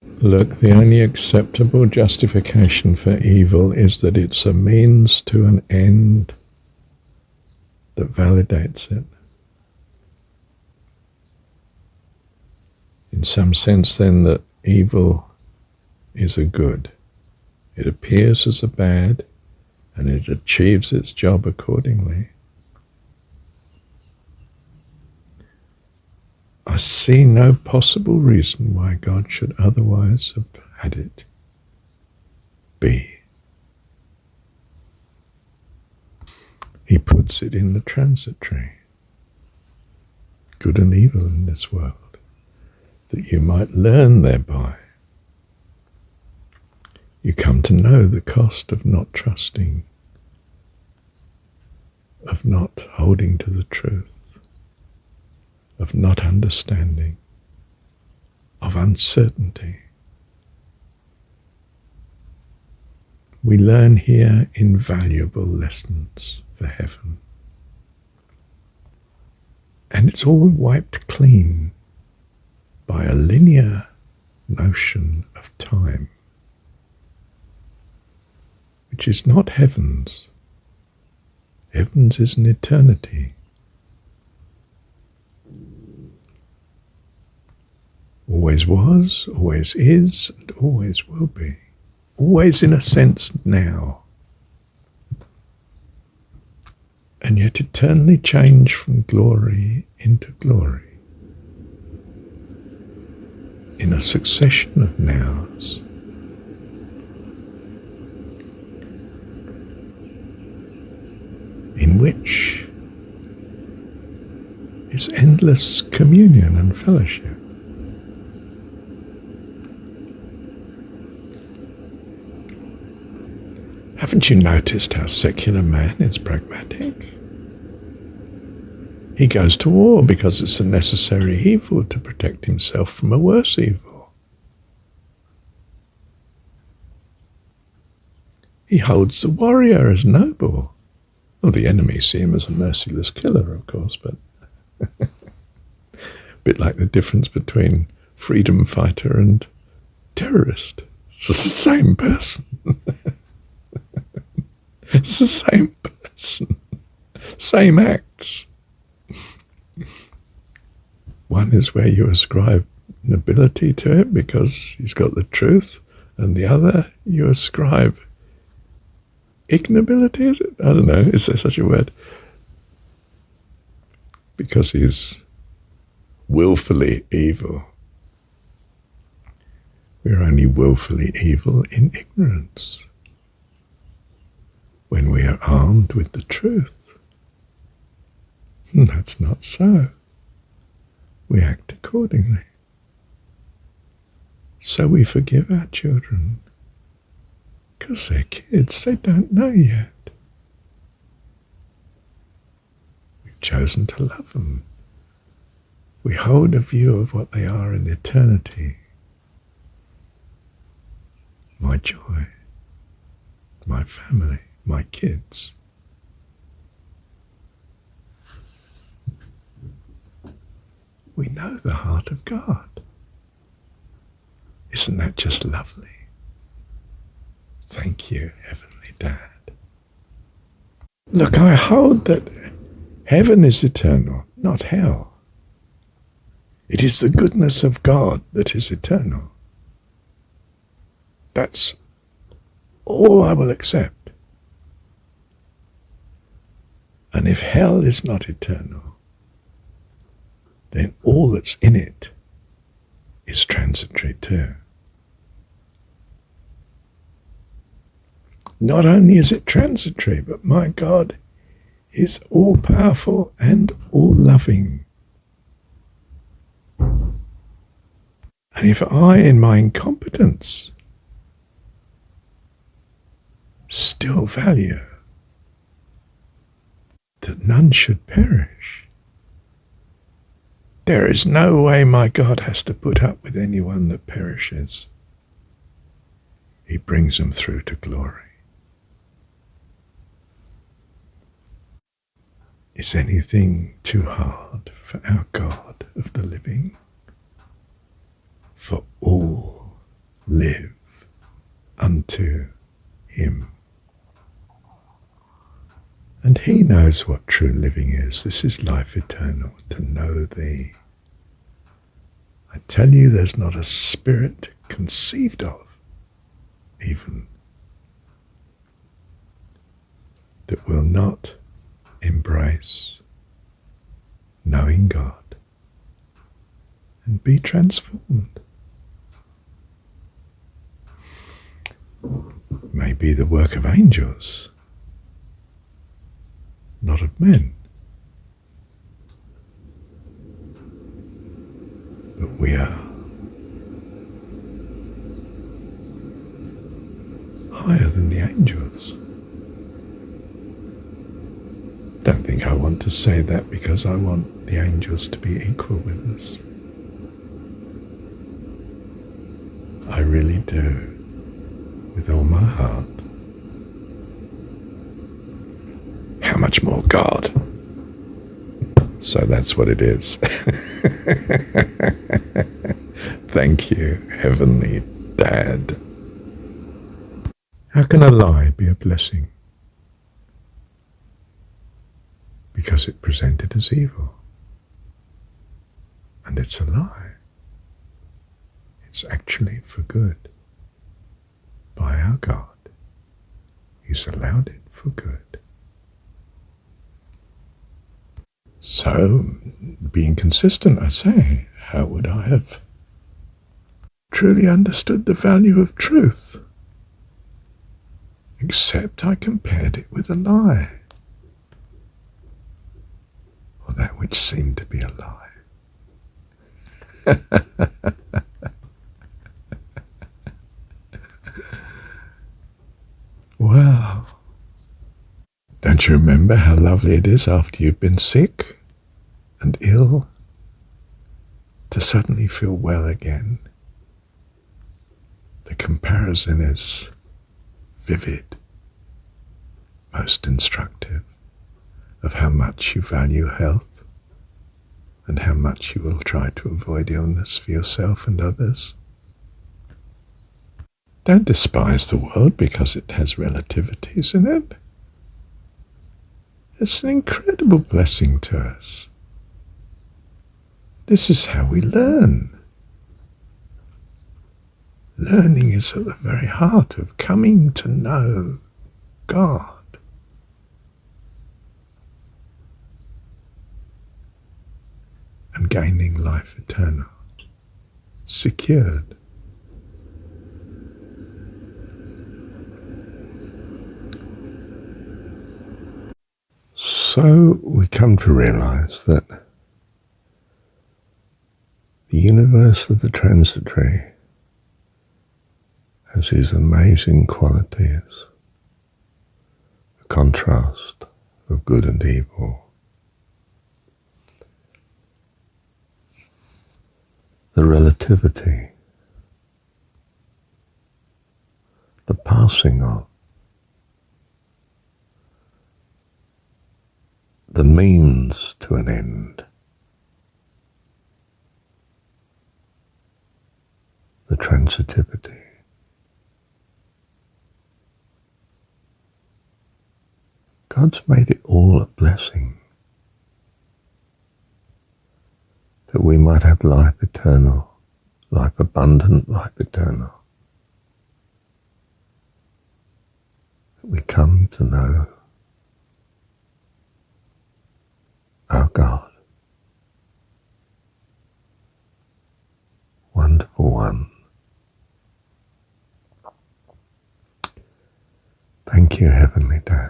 Look, the only acceptable justification for evil is that it's a means to an end that validates it. In some sense, then, that evil is a good. It appears as a bad, and it achieves its job accordingly. I see no possible reason why God should otherwise have had it be. He puts it in the transitory, good and evil in this world, that you might learn thereby. You come to know the cost of not trusting, of not holding to the truth, of not understanding, of uncertainty. We learn here invaluable lessons for heaven. And it's all wiped clean by a linear notion of time, which is not heaven's. Heaven's is an eternity. Always was, always is, and always will be. Always in a sense now. And yet eternally change from glory into glory. In a succession of nows. In which is endless communion and fellowship. Haven't you noticed how secular man is pragmatic? He goes to war because it's a necessary evil to protect himself from a worse evil. He holds the warrior as noble. Well, the enemy see him as a merciless killer, of course, but a bit like the difference between freedom fighter and terrorist. It's the same person. It's the same person, same acts. One is where you ascribe nobility to it because he's got the truth, and the other you ascribe ignobility, is it? I don't know, is there such a word? Because he's willfully evil. We're only willfully evil in ignorance. When we are armed with the truth. That's not so. We act accordingly. So we forgive our children. Because they're kids, they don't know yet. We've chosen to love them. We hold a view of what they are in eternity. My joy, my family, my kids. We know the heart of God. Isn't that just lovely? Thank you, Heavenly Dad. Look, I hold that heaven is eternal, not hell. It is the goodness of God that is eternal. That's all I will accept. And if hell is not eternal, then all that's in it is transitory too. Not only is it transitory, but my God is all-powerful and all-loving. And if I, in my incompetence, still value that none should perish, there is no way my God has to put up with anyone that perishes. He brings them through to glory. Is anything too hard for our God of the living? For all live unto him. And he knows what true living is. This is life eternal, to know thee. I tell you, there's not a spirit conceived of, even, that will not embrace knowing God and be transformed. It may be the work of angels, not of men. But we are higher than the angels. Don't think I want to say that because I want the angels to be equal with us. I really do, with all my heart. How much more God? So that's what it is. Thank you, Heavenly Dad. How can a lie be a blessing? Because it presented as evil. And it's a lie. It's actually for good. By our God. He's allowed it for good. So, being consistent, I say, how would I have truly understood the value of truth? Except I compared it with a lie. Or that which seemed to be a lie. Wow. Don't you remember how lovely it is after you've been sick and ill to suddenly feel well again? The comparison is vivid, most instructive, of how much you value health and how much you will try to avoid illness for yourself and others. Don't despise the world because it has relativities in it. It's an incredible blessing to us. This is how we learn. Learning is at the very heart of coming to know God. And gaining life eternal, secured. So we come to realize that the universe of the transitory has these amazing qualities, the contrast of good and evil, the relativity, the passing of, the means to an end, the transitivity. God's made it all a blessing, that we might have life eternal, life abundant, life eternal. That we come to know our God, wonderful one. Thank you, Heavenly Dad.